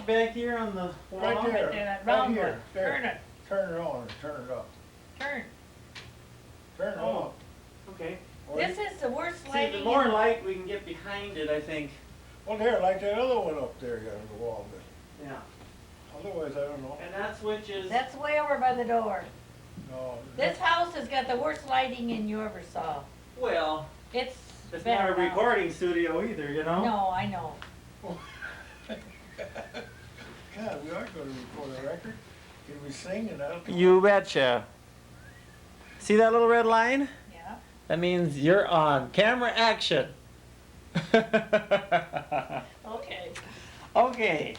couch back here on the wall? Right there. Right there, that Right round here. one. There. Turn it. Turn it on and turn it up. Turn. Turn it Oh. on. Okay. Or This you- is the worst See, lighting. the more light we can get behind it, I think. Well, there, like that other one up there, on the wall. But Yeah. otherwise, I don't know. And that switch is. That's way over by the door. No. This house has got the worst lighting in you ever saw. Well, It's it's not better a now. recording studio either, you know? No, I know. God, we are going to record a record. Can we sing and that'll come You betcha. See that little red line? Yeah. That means you're on. Camera action. Okay. Okay.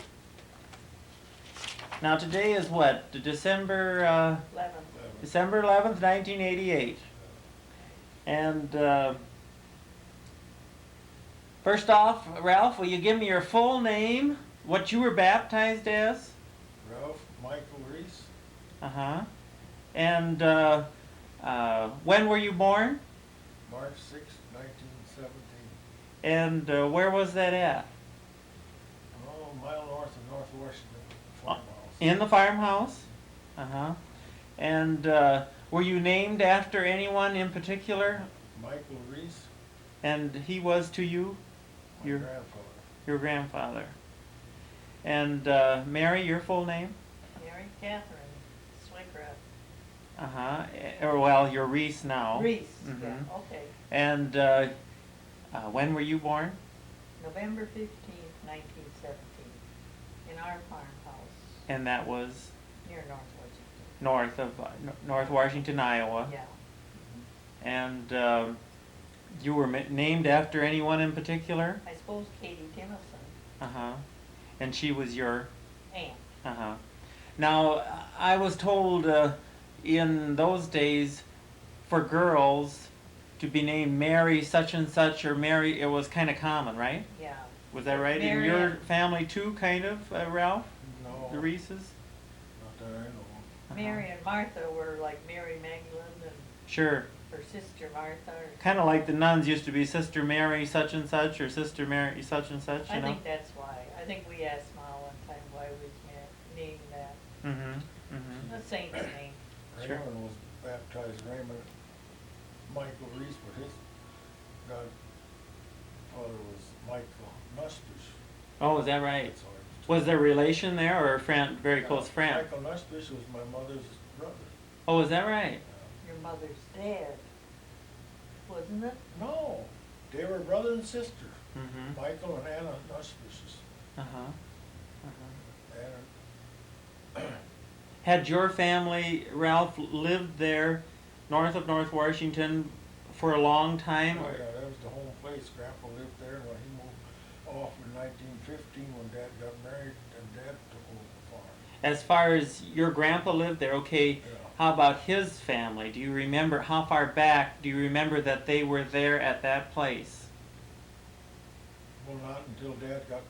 Now today is what? December 11. December 11th, 1988. And first off, Ralph, will you give me your full name? What you were baptized as? Ralph Michael Ries, Uh-huh. And when were you born? March 6, 1917. And where was that at? Oh, a mile north of North Washington farmhouse. In the farmhouse? Uh-huh. And were you named after anyone in particular? Michael Ries, And he was to you? my Your- grandfather. Your grandfather. And Mary, your full name? Mary Catherine Swickra. Uh-huh. Or well, you're Ries now. Reese. Mhm. Yeah, okay. And when were you born? November 15th, 1917. In our farmhouse And that was near North Washington. north of North Washington, Iowa. Yeah. And you were named after anyone in particular? I suppose Katie Timothy. Uh-huh. And she was your? Aunt. Uh-huh. Now, I was told in those days for girls to be named Mary such and such or Mary, it was kind of common, right? Yeah. Was that right? In Mary your Ann. family too, kind of, Ralph? No, The Reeses? not that I know Uh-huh. Mary and Martha were like Mary Magdalene and Sure. her sister Martha. Or Kind of like the nuns used to be Sister Mary such and such or Sister Mary such and such, you I know? think that's why. I think we asked Ma one time why we named that. Mm-hmm. Mm-hmm. The saint's name. of. Sure. Raymond was baptized Raymond Michael Ries, but his godfather was Michael Nussbusch. Oh, is that right? That's how it Was there relation there or a friend, very close friend? Michael Nussbusch was my mother's brother. Oh, is that right? Your mother's dad. Wasn't it? No, they were brother and sister. Mm-hmm. Michael and Anna Nussbusch's. Uh-huh. Uh-huh. Anna, Had your family, Ralph, lived there north of North Washington for a long time? oh or- yeah, that was the home place. Grandpa lived there, and when he moved off in 1915, when Dad got married, then Dad took over the farm. As far as your grandpa lived there, okay, Yeah. how about his family? Do you remember, how far back do you remember that they were there at that place? Well, not until Dad got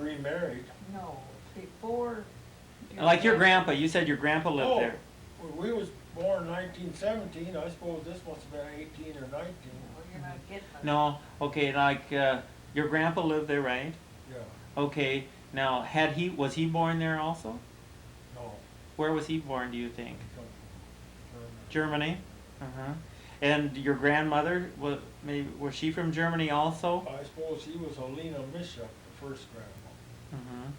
remarried. No, before. Like your grandpa, you said your grandpa lived Oh, there. when we was born in 1917, I suppose this must have been 18 or 19. Well, you're not getting it. No, okay, like, your grandpa lived there, right? Yeah, Okay, now, was he born there also? no. Where was he born, do you think? He come from Germany. Germany? Uh-huh. And your grandmother, was she from Germany also? I suppose she was Helena Mishuk, the first grandma. Mm-hmm.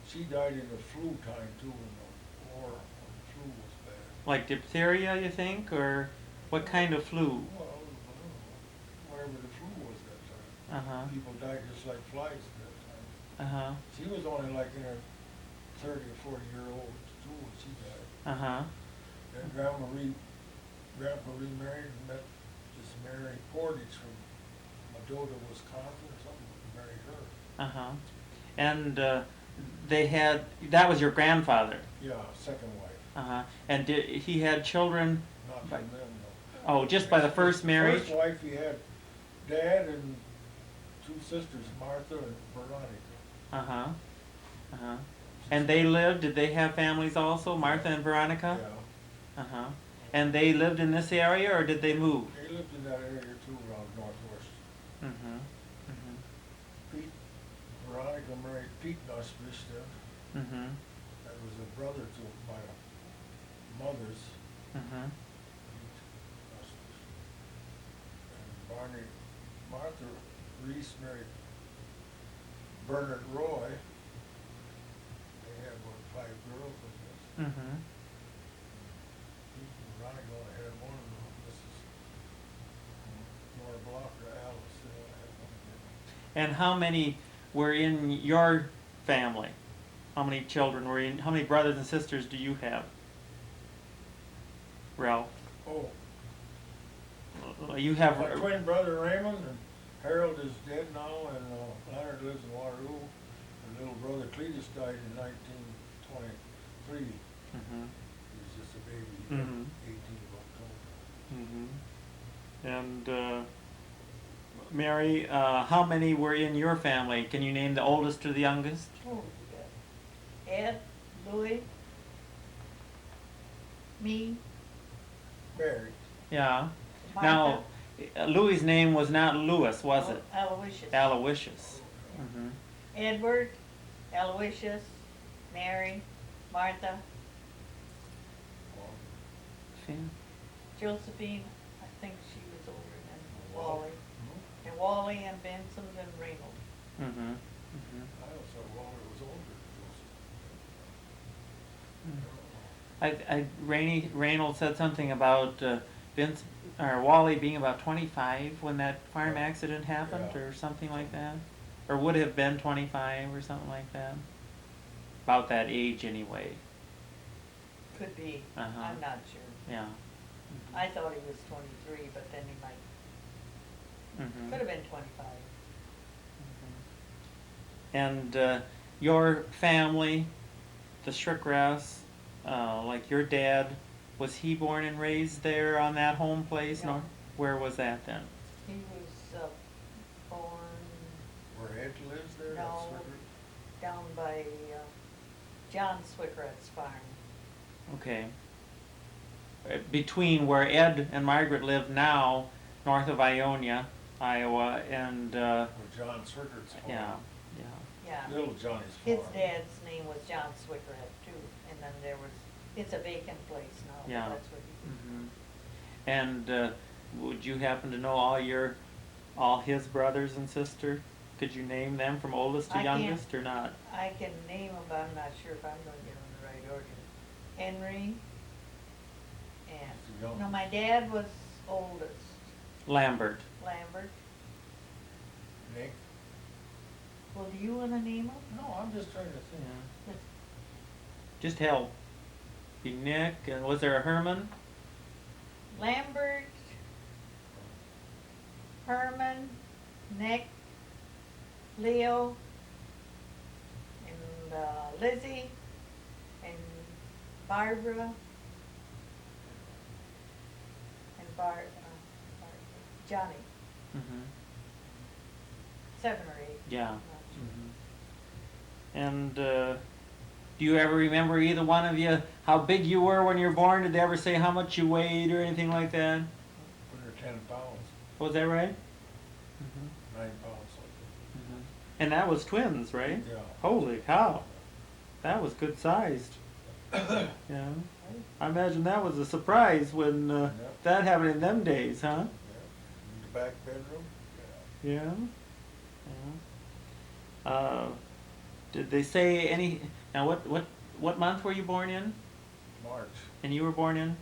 She died in the flu time too, in the war, when the flu was bad. Like diphtheria, you think, or what kind of flu? Well, I don't know, whatever the flu was that time. Uh-huh. People died just like flies at that time. Uh-huh. She was only like in her 30 or 40-year-old too when she died. Uh-huh. Then Grandpa remarried and met this Mary Portage from Madota, Wisconsin or something, and married her. Uh-huh. And that was your grandfather? Yeah, second wife. Uh-huh. And he had children? Not from By- them, no. Oh, just by the first marriage? First wife, he had Dad and two sisters, Martha and Veronica. Uh-huh. Uh-huh. And did they have families also, Martha and Veronica? Yeah, Uh-huh. And they lived in this area, or did they move? they lived in that area too, around North Washington. Mm-hmm. Mm-hmm. Pete, Veronica Michael married Pete Nussfish then. Mm-hmm. That was a brother to my mother's, Mm-hmm. Pete Nussfish. And Barney, Martha Ries married Bernard Roy. They had, what, 5 girls, I guess. Mm-hmm. Pete and Ronnie had one of them, Mrs. Nora Blocker, Alice, they only had one girl. And how many were in your family? How many children were in? How many brothers and sisters do you have, Ralph? Oh, You have. my twin brother Raymond, and Harold is dead now, and Leonard lives in Waterloo. And little brother Cletus died in 1923. Mm-hmm. He was just a baby, Mhm. 18th of October. Mm-hmm. And Mary, how many were in your family? Can you name the oldest to the youngest? Oh, we got Ed, Louis, me, Mary. Yeah. Martha. Now, Louis's name was not Louis, was it? Aloysius. Aloysius. Mm-hmm. Edward, Aloysius, Mary, Martha, Josephine, I think she was older than Wally. And Wally and Vincent and Reynold. Mm-hmm. Mm-hmm. I always thought Walter was older than Joseph. Reynolds said something about Vince or Wally being about 25 when that farm Yeah. accident happened, Yeah. or something like that, or would have been 25 or something like that. About that age, anyway. Could be, Uh-huh. I'm not sure. Yeah. I thought he was 23, but then he might, Mm-hmm. could have been 25. And your family, the Schrickgrass, like your dad, was he born and raised there on that home place? No. Where was that then? He was born Where Ed lives there? No. That's Swicker? down by John Swickrat's farm. Okay. Between where Ed and Margaret live now, north of Ionia, Iowa, and Where John Swickert's farm. yeah, yeah. Yeah. Little Johnny's His farm. dad's name was John Swickrat too, and then there was, it's a vacant place now, but Yeah. that's what he did. Mm-hmm. And would you happen to know all his brothers and sisters? Could you name them from oldest to I can't. youngest, or not? I can name them, but I'm not sure if I'm gonna get them in the right order. Henry, He's and, young. no, my dad was oldest. Lambert. Lambert. Nick? Well, do you wanna name them? No, I'm just trying to think. Yeah. Just help. Be Nick, and was there a Herman? Lambert, Herman, Nick, Leo, and Lizzie, and Barbara, and Johnny. Mm-hmm. 7 or 8. Yeah. I'm not sure. Mm-hmm. And do you ever remember, either one of you, how big you were when you were born? Did they ever say how much you weighed or anything like that? Under 10 pounds, Was that right? Mm-hmm. 9 pounds, something. Mm-hmm. And that was twins, right? Yeah. Holy cow. That was good sized. Yeah. I imagine that was a surprise when Yeah. that happened in them days, huh? Yeah. In the back bedroom? Yeah. Yeah. Yeah. Did they say any? Now, what month were you born in? March. And you were born in?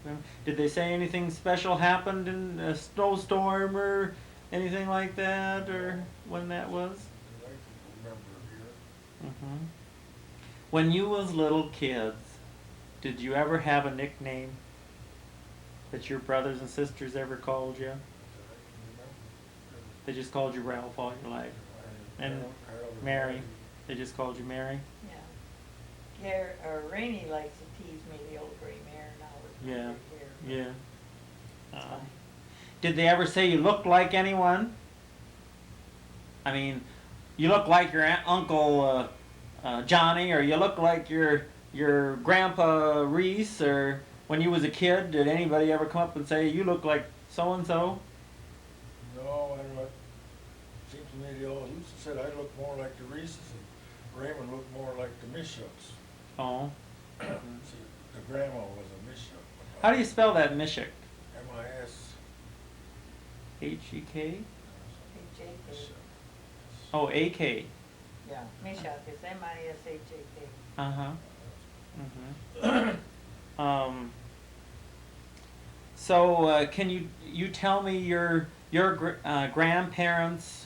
November. Did they say anything special happened in a snowstorm or anything like that, or when that was? I can remember here. Mm-hmm. When you was little kids, did you ever have a nickname that your brothers and sisters ever called you? That I can remember. They just called you Ralph all your life. And Harold and Mary. They just called you Mary? Yeah. Rainey likes to tease me, the old gray mare now with my Yeah. gray hair. Yeah. It's fine. Did they ever say you looked like anyone? I mean, you look like your uncle Johnny, or you look like your grandpa Ries, or when you was a kid, did anybody ever come up and say you look like so and so? No, I don't know. Seems to me they all used to said I looked more like the Rieses, and Raymond looked more like the Mishucks. Oh. See, the grandma was a Mishuck. How do you spell that Mishik? M-I-S. H-E-K? H-A-K. Oh, A-K. Yeah, Mishak is M-I-S-H-A-K. Uh-huh. So, can you tell me your grandparents?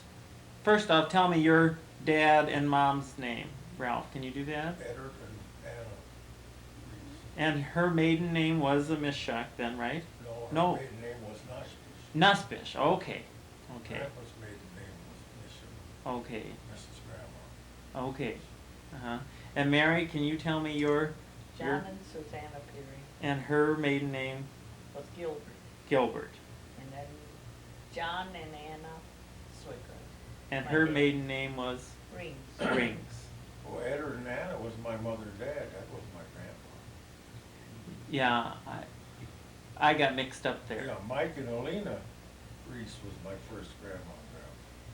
First off, tell me your dad and mom's name, Ralph. Can you do that? Edward and Anna Ries. And her maiden name was a Mishak then, right? No, her maiden name was Noshpish. Nuspish. Okay. Okay. Grandpa's maiden name was Mishuck. Okay. Mrs. Grandma. Okay. Uh-huh. And Mary, can you tell me your John and Susanna Peary and her maiden name? was Gilbert. Gilbert. And then John and Anna Swicker. And My her dad. maiden name was Rings. Rings. Well, Edward and Anna was my mother and dad. That was my grandpa. Yeah, I got mixed up there. Yeah, Mike and Alina Ries was my first grandma and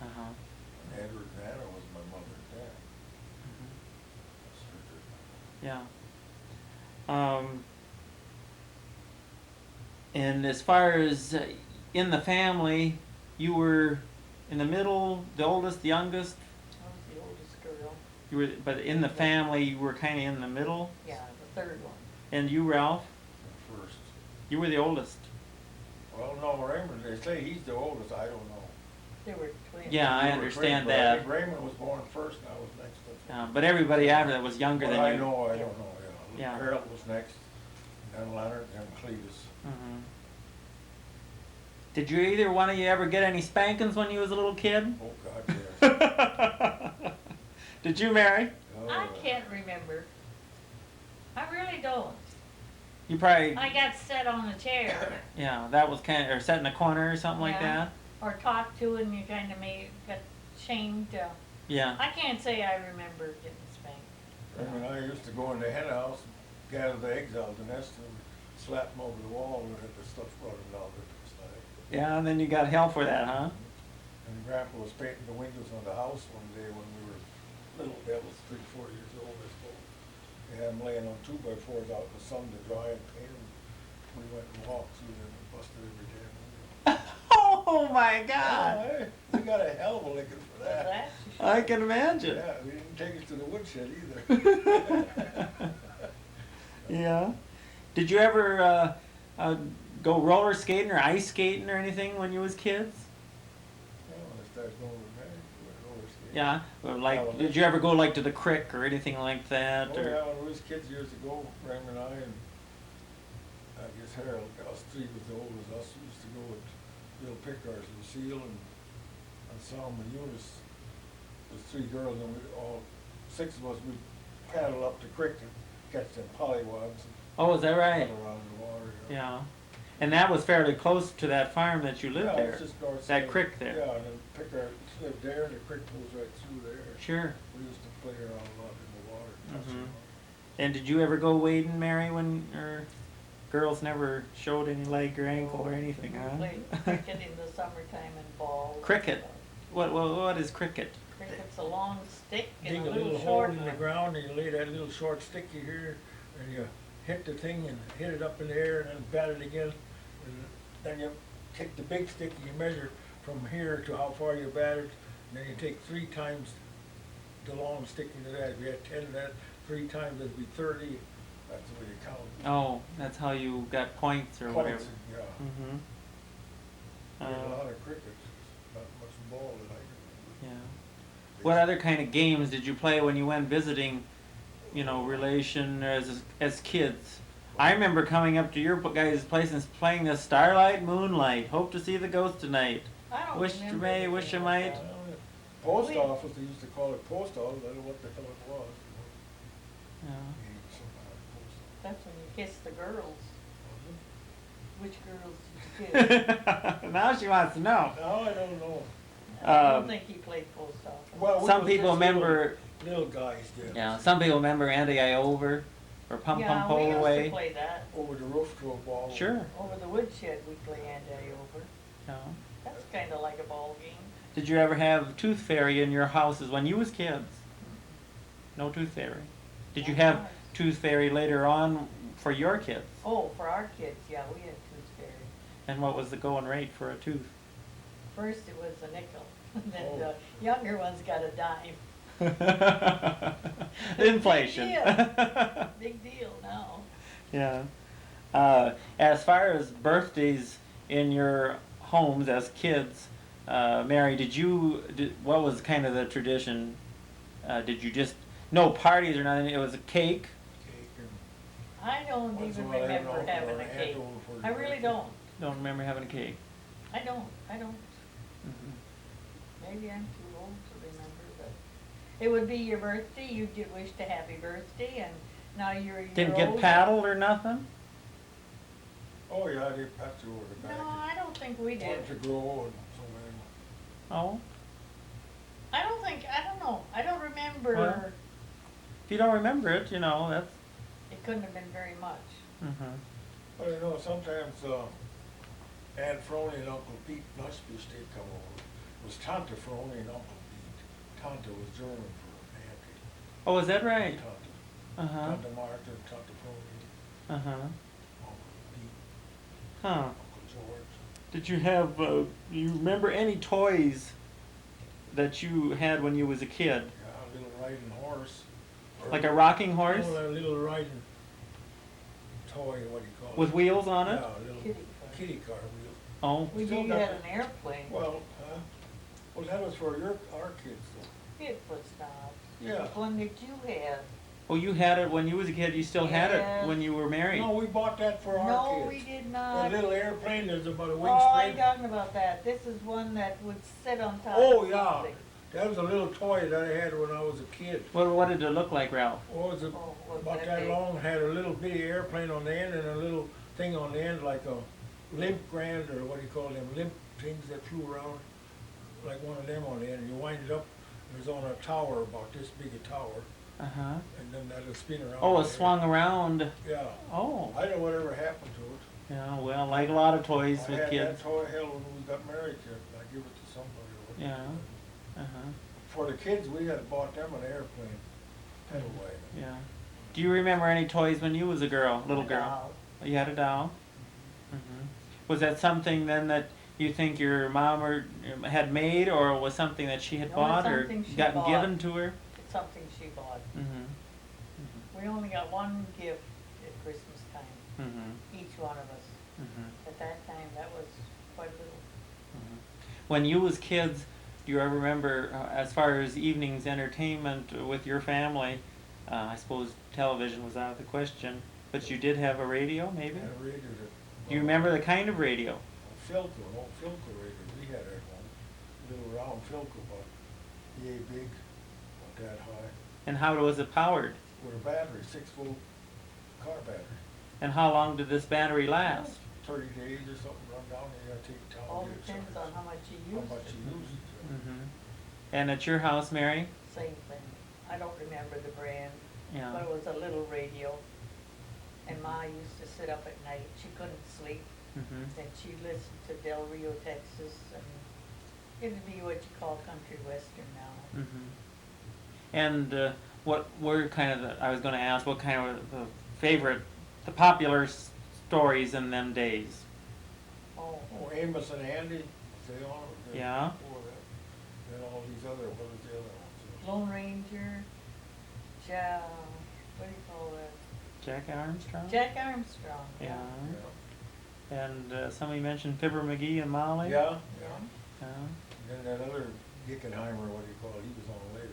grandpa. Uh-huh. And Edward and Anna was my mother and dad. That's her Yeah. And as far as in the family, you were in the middle, the oldest, the youngest. I was the oldest girl. You were, but in the family, you were kind of in the middle. Yeah, the third one. And you, Ralph, The first. you were the oldest. Well, no, Raymond, they say he's the oldest, I don't know. They were twins. Yeah, I They were understand twins, but I that. think Raymond was born first and I was next. But everybody after that was younger Well, than I you. know, I don't know, yeah. Yeah. Harold was next, then Leonard, then Cletus. Mhm. Did you either one of you ever get any spankings when you was a little kid? Oh, God, yes. Did you, Mary? I can't remember. I really don't. You probably, I got set on a chair yeah, that was kind of, or set in a corner or something like Yeah. that. or talked to and you kind of got shamed. Yeah. I can't say I remember getting spanked. Raymond and I used to go in the hen house, gather the eggs out of the nest and slap them over the wall and let the stuff running down the side. Yeah, and then you got hell for that, huh? And Grandpa was painting the windows on the house one day when we were little, that was 3, 4 years old, I suppose. They had them laying on 2x4s out in the sun to dry and paint them. We went and walked through them and busted every damn window. Oh my Oh, God! hey, we got a hell of a licking for that. That's I can imagine. Yeah, we didn't take it to the woodshed either. Yeah. Did you ever go roller skating or ice skating or anything when you was kids? Well, when I started going with Mary, we went roller skating. Yeah. Or Yeah, like, well, did you ever go like to the creek or anything like that? Oh, Or yeah, when we was kids years ago, Raymond and I guess Harold, us three was the old as us, we used to go with Bill Pickars, Lucille, and Sam and Eunice. There's 3 girls, and we all, 6 of us, we paddle up the creek and catch them pollywogs and oh, is that right? paddle around in the water. Yeah. And that was fairly close to that farm that you lived Yeah, there. it's just north That side. creek there. Yeah, and then Pickard lived there, and the creek goes right through there. Sure. We used to play around a lot in the water. touch Mhm. them. And did you ever go wading, Mary, when or girls never showed any leg or ankle or anything, We huh? played cricket in the summertime and ball. and Cricket? stuff. What is cricket? Cricket's a long stick Dig and a a little little hole short in the one. ground, and you lay that little short sticky here, and you hit the thing and hit it up in the air, and then bat it again. And then you take the big stick and you measure from here to how far you bat it, and then you take 3 times the long stick into that. If you had 10 of that, 3 times, that'd be 30. That's the way you count. Oh, that's how you got points or whatever. Points, yeah. Mm-hmm. There's a lot of cricket, not much ball that I can Yeah. remember. What other kind of games did you play when you went visiting, relation as kids? I remember coming up to your guys' place and playing the Starlight Moonlight. Hope to see the ghost tonight. I don't Wish you remember may, anything wish you like might. that. Post We- office, they used to call it post office, I don't know what the hell it was. Yeah. Some kind of post office. That's when you kiss the girls. Was Which girls did you kiss? Now she wants to know. it? No, I don't know. I don't Um, think he played post office. Well, we Some was people just little- remember, Little guys did. yeah, some people remember Andy I Over or Pum Pum Yeah, we Pull used to Away. play that. Over the roof to a ball. Sure. Over the woodshed, we play hand eye over. Yeah. That's kinda like a ball game. Did you ever have tooth fairy in your houses when you was kids? No tooth fairy. Did you Not have ours. tooth fairy later on for your kids? Oh, for our kids, yeah, we had tooth fairy. And what was the going rate for a tooth? First it was a nickel, and then Oh. the younger ones got a dime. Inflation. Big deal now. Yeah. As far as birthdays in your homes as kids, Mary, what was kind of the tradition? Did you just, no parties or nothing, it was a cake? Cake and I don't once in even a while, remember or having an a cake. aunt over for I your really birthday. don't. Don't remember having a cake. I don't. Mhm. Maybe I'm too old to remember, but it would be your birthday, you'd get wished a happy birthday, and now you're a year Didn't get older. paddled or nothing? Oh, yeah, they pat you over the back. No, I don't think we did. Want to grow and so many. Oh, I don't know, I don't remember. Well, if you don't remember it, that's. It couldn't have been very much. Mhm. But you know, sometimes, Aunt Frony and Uncle Pete Nussfish, they'd come over. It was Tante Frony and Uncle Pete. Tante was German for auntie. Oh, is that right? Tante. Uh-huh. Tante Martha, Tante Frony, Uh-huh. Uncle Pete, Huh. Uncle George. Did you have, do you remember any toys that you had when you was a kid? Yeah, a little riding horse. Or- Like a rocking horse Oh, a little riding toy, what do you call it? with wheels on it? Yeah, a little Kitty car. kitty car wheel. Oh, We Still did got had the- an airplane. Well, that was for our kids though. It was not. Yeah. The one that you had. oh, you had it when you was a kid. You still had Yeah. it when you were married. No, we bought that for our No, kids. we did That not. little airplane, there's about a Oh, I'm wingspan. talking about that. This is one that would sit on top Oh, of yeah. something. That was a little toy that I had when I was a kid. What did it look like, Ralph? What was it? Oh, was About that that big? long, had a little bitty airplane on the end and a little thing on the end like a limp grand, or what do you call them, limp things that flew around, like one of them on the end. You wind it up, it was on a tower, about this big a tower, Uh-huh. and then that'll spin around. Oh, it there. swung around. Yeah. Oh. I don't know whatever happened to it. Yeah, well, like a lot of toys I with had kids. that toy hell when we got married, I give it to somebody or whatever. Yeah. Uh-huh. For the kids, we had bought them an airplane, pedal wagon. Yeah. Do you remember any toys when you was a girl, little A girl? doll. You had a doll? Hmm. Was that something then that you think your mom had made, or was something that she had No, it's bought or something she gotten bought. given to her? It's something she bought. Mm-hmm. We only got one gift at Christmas time, Mm-hmm. each one of us. Mm-hmm. At that time, that was quite little. When you was kids, do you ever remember, as far as evenings entertainment with your family, I suppose television was out of the question, but you did have a radio, maybe? Had a radio that. Do you remember the kind of radio? Filter, old filter radio, we had at home, little round filter, about yay big, about that high, And how was it powered? with a battery, 6-volt car battery. And how long did this battery last? 30 days or something, run down, you gotta take town. All get it depends serviced. on how much you How use much it. you use it. Mm-hmm. And at your house, Mary? Same thing. I don't remember the brand, Yeah. but it was a little radio. And Ma used to sit up at night. She couldn't sleep. Mm-hmm. And she'd listen to Del Rio, Texas, and it'd be what you call country western now. Mm-hmm. And what were kind of I was going to ask, what kind of the favorite, the popular stories in them days? Oh, Oh, Amos and Andy, they all. they- Yeah. before that. Then all these other, what was the other ones? Lone Ranger, what do you call that? Jack Armstrong? Jack Armstrong. Yeah. Yeah. And somebody mentioned Fibber McGee and Molly? Yeah, yeah. Yeah. Then that other Gickenheimer, what do you call it, he was on later.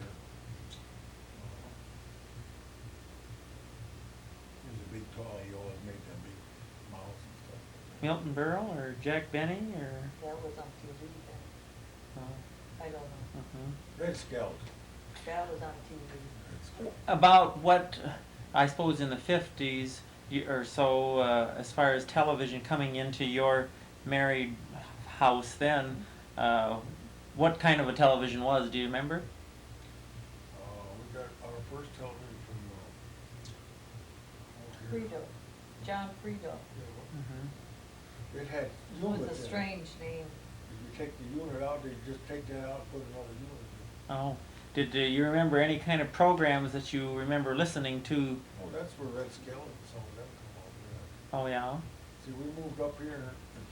He was a big tall, he always made them big mouths and stuff. Milton Berle or Jack Benny or? That was on TV then. Oh, I don't know. Red Scout. That was on TV. Red Scout. About what, I suppose in the 50s or so, as far as television coming into your married house then, what kind of a television was, do you remember? We got our first television from, Frito, John Frito. Mm-hmm. It had It was units a in it. strange name. you take the unit out, they just take that out and put another unit in. Oh, did you remember any kind of programs that you remember listening to? Oh, that's where Red Skeleton, some of them come over there. Oh yeah. See, we moved up here in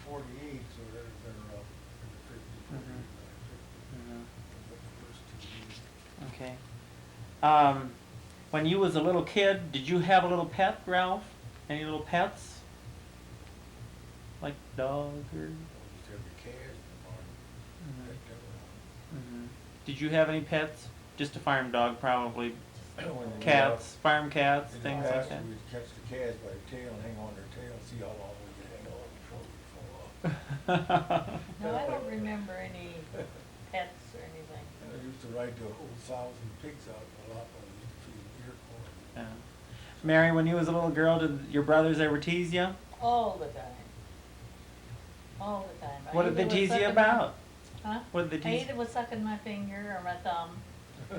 48, so they're up in the 50, 40, Mhm. 50. Mhm. The first 2 years. Okay. When you was a little kid, did you have a little pet, Ralph? Any little pets? Like dog or? We used to have the calves in the barn. Mhm. That never Mhm. Did you have any pets? Just a farm dog, probably. happened. When they Cats, farm cats, In the things like past, that. we'd catch the calves by the tail and hang on their tail and see how long we could hang on before we fall off. No, I don't remember any pets or anything. And I used to ride the old sows and pigs out a lot when we used to feed them ear corn. Yeah. Mary, when you was a little girl, did your brothers ever tease you? All the time. All the time. I What did they either was tease you sucking- about? Huh? What did they I tease? either was sucking my finger or my thumb,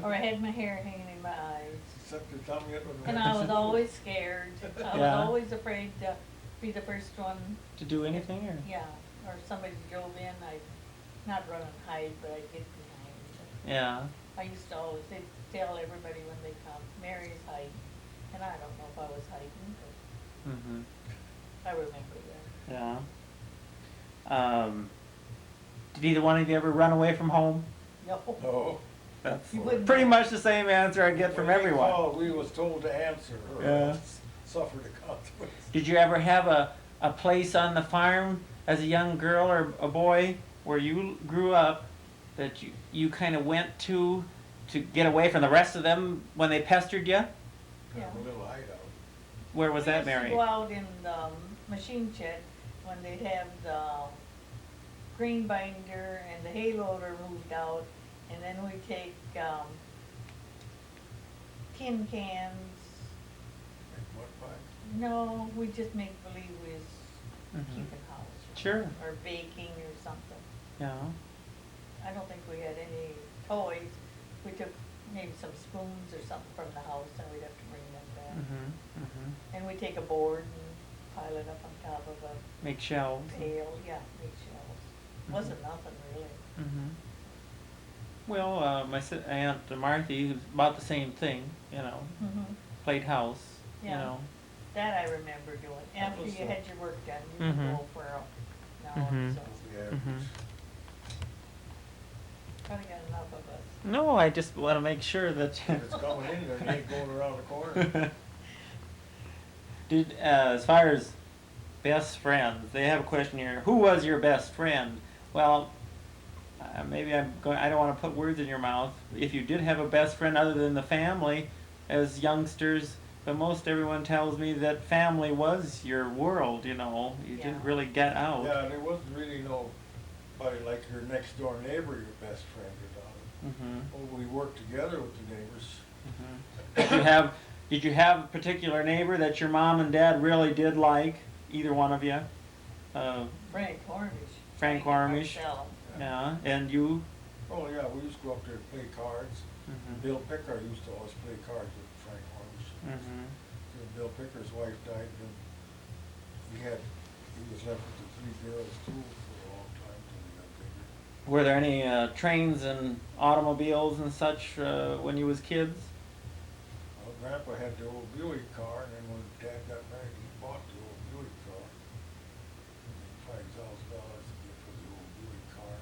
or I had my hair hanging in my eyes. Sucked your tongue in with And I was always scared. I Yeah. was always afraid to be the first one. To do anything or? Yeah, or somebody drove in, I'd not run and hide, but I'd get behind. Yeah. I used to always, they'd tell everybody when they come, Mary's hiding. And I don't know if I was hiding, but Mm-hmm. I remember that. Yeah. Did either one of you ever run away from home? No. No. That's You wouldn't pretty know. much the same answer I get from When we everyone. called, we was told to answer or Yeah. else suffer the consequences. Did you ever have a place on the farm as a young girl or a boy where you grew up that you kind of went to get away from the rest of them when they pestered you? Yeah. A little hideout. Where was that, We used Mary? to go out in the machine shed when they'd have the green binder and the hay loader moved out, and then we'd take, tin cans. Like what pie? No, we just make believe we was Mhm. keeping house. or Sure. something, or baking or something. Yeah. I don't think we had any toys. We took maybe some spoons or something from the house, and we'd have to bring them back. Mm-hmm. Mm-hmm. And we'd take a board and pile it up on top of a Make shelves. pail, yeah, make shelves. Wasn't nothing really. Mm-hmm. Well, my aunt Marthy, who's about the same thing, you know, played house, you Yeah. know. That I remember doing. After was, you had your work done, you could Mhm. go for an hour or Mhm. so. Yeah. Mhm. Probably got enough of us. No, I just want to make sure that. If it's coming in there, it ain't going around the corner. Did as far as best friends, they have a question here. Who was your best friend? Well, maybe I'm going. I don't want to put words in your mouth. If you did have a best friend other than the family, as youngsters, but most everyone tells me that family was your world. You know, you didn't Yeah. really get out. Yeah, there wasn't really nobody like your next door neighbor, your best friend or daughter. Mm-hmm. Oh, we worked together with the neighbors. Mm-hmm. Did you have a particular neighbor that your mom and dad really did like? Either one of you? Frank Cornish. Frank and Cornish. Marcel. Yeah, and you? Oh, yeah, we used to go up there and play cards. Mhm. Bill Pickard used to always play cards with Frank Cornish. Mhm. Bill Picker's wife died, and he was left with the 3 girls too for a long time till they got bigger. Were there any trains and automobiles and such when you was kids? Well, Grandpa had the old Buick car, and then when Dad got married, he bought the old Buick car. $5,000 to get for the old Buick car.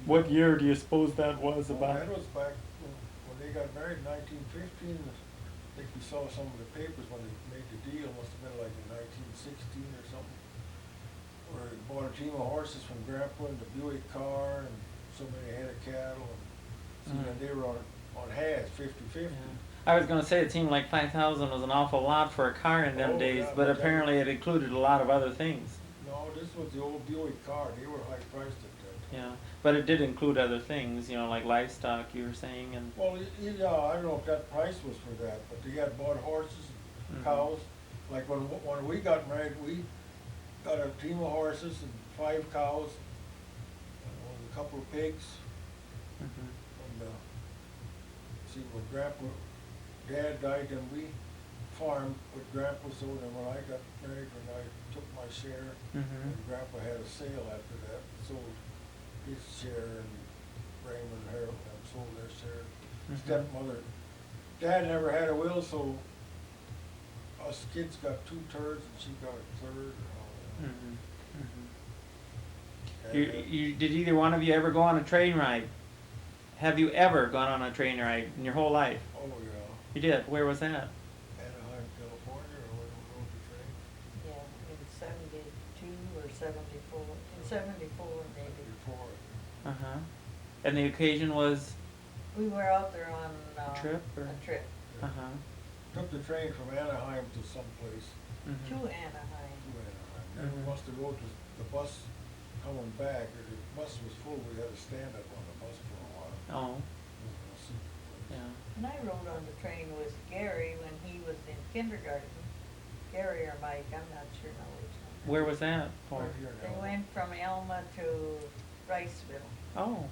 What year do you suppose that was Oh, about? that was back when they got married in 1915. I think we saw some of the papers when they made the deal. Must have been like in 1916 or something. Where he bought a team of horses from Grandpa and the Buick car and so many head of cattle. And Mm. they were on halves, 50-50. I was going to say it seemed like 5,000 was an awful lot for a car in them Oh, days, yeah, but but apparently it included a lot of other things. No, this was the old Buick car. They were high priced at that time. Yeah, but it did include other things, you know, like livestock you were saying, and Well, yeah, I don't know if that price was for that, but they had bought horses and Mhm. cows. Like when we got married, we got a team of horses and 5 cows, and a couple of pigs. Mhm. And see, when Dad died, then we farm with Grandpa, so then when I got married, when I took my share, Mhm. and Grandpa had a sale after that, sold his share, and Raymond and Harold and them sold their share. Mhm. Stepmother, Dad never had a will, so us kids got 2/3 and she got a third and all that. Mhm. Mhm. And, Did either one of you ever go on a train ride? Have you ever gone on a train ride in your whole life? oh yeah, You did. Where was that? Anaheim, California, or when we rode the train. Yeah, in 72 or 74, in 74 maybe. Before, Uh huh. And the occasion was We were out there on, a trip, or? a trip Uh huh. took the train from Anaheim to someplace, to Mhm. Anaheim. to Anaheim. Then we Mhm. must have rode the bus coming back, or the bus was full, we had to stand up on the bus for a while. Oh. Wasn't no seat place. Yeah. And I rode on the train with Gary when he was in kindergarten. Gary or Mike, I'm not sure now which one. Where was that? For? Right here They now. went from Elma to Riceville Oh.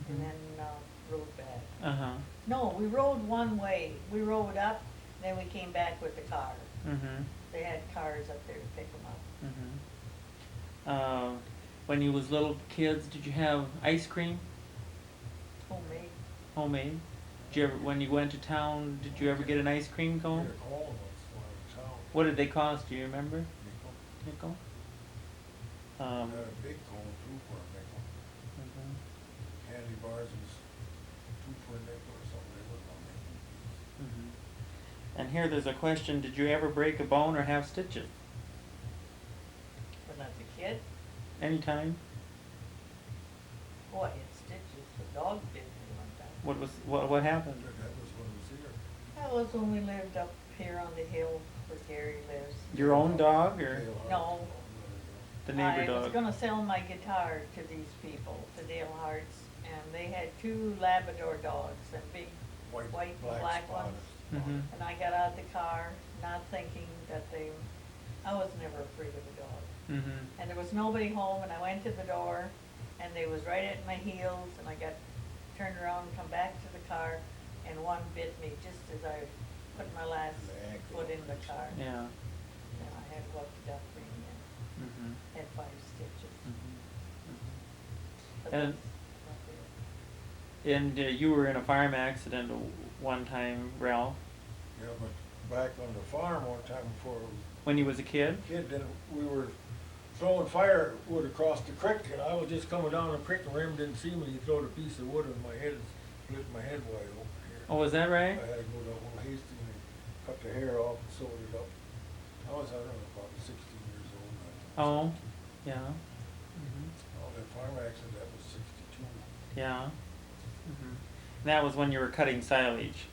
and then rode back. Uh huh. No, we rode one way. We rode up, then we came back with the car. Mhm. They had cars up there to pick them up. Mhm. When you was little kids, did you have ice cream, Homemade. homemade? Did you ever, when you went to town, did you ever get an ice cream We cone? had a cone once while in town. What did they cost? Do you remember? Nickel. Nickel. We had a big cone too for a nickel. Mhm. Candy bars was 2 for a nickel or something, they wouldn't have nickel. Mhm. And here there's a question: did you ever break a bone or have stitches? When I was a kid, Anytime? oh, I had stitches. The dog bit me one time. What happened? But that was when it was here. That was when we lived up here on the hill where Gary lives. Your own dog or Dale Hart. No. the neighbor I was dog? gonna sell my guitar to these people, to Dale Hart's, and they had 2 Labrador dogs, and big white and black ones. Mhm. And I got out of the car, not thinking that I was never afraid of a dog. Mhm. And there was nobody home, and I went to the door, and they was right at my heels, and I got, turned around and come back to the car, and one bit me just as I put my last foot in the car. Yeah. And I had what the duck ring in, Mhm. had 5 stitches. Mhm. But And- that's not bad. And you were in a farm accident one time, Ralph, Yeah, but back on the farm one time before I was when you was a kid. a kid, then we were throwing firewood across the creek, and I was just coming down the creek, and Rim didn't see me, he throwed a piece of wood on my head, and split my head wide open here. Oh, was that I right? had to go to Old Hastings and cut the hair off and sewed it up. I don't know, about 16 years old. Oh, yeah. Mhm. Oh, that farm accident, that was 62. Yeah. Mhm. That was when you were cutting silage.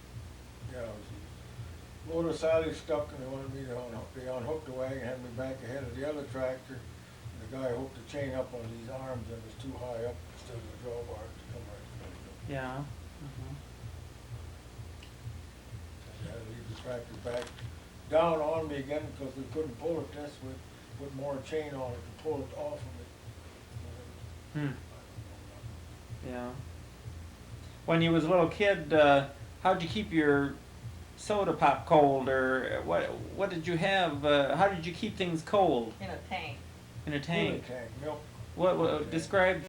Yeah, it was a load of silage stuck, and they wanted me to they unhooked the wagon, had me back ahead of the other tractor. And the guy hooked the chain up on these arms, and it was too high up, instead of the drawbar to come right back up. Yeah. Mhm. And I had to leave the tractor back down on me again, because we couldn't pull it this way, put more chain on it to pull it off of me. Hmm. I don't know. Yeah. When you was a little kid, how'd you keep your soda pop cold, or what did you have? How did you keep things cold In a tank. in a Cooling tank? tank, milk. What describe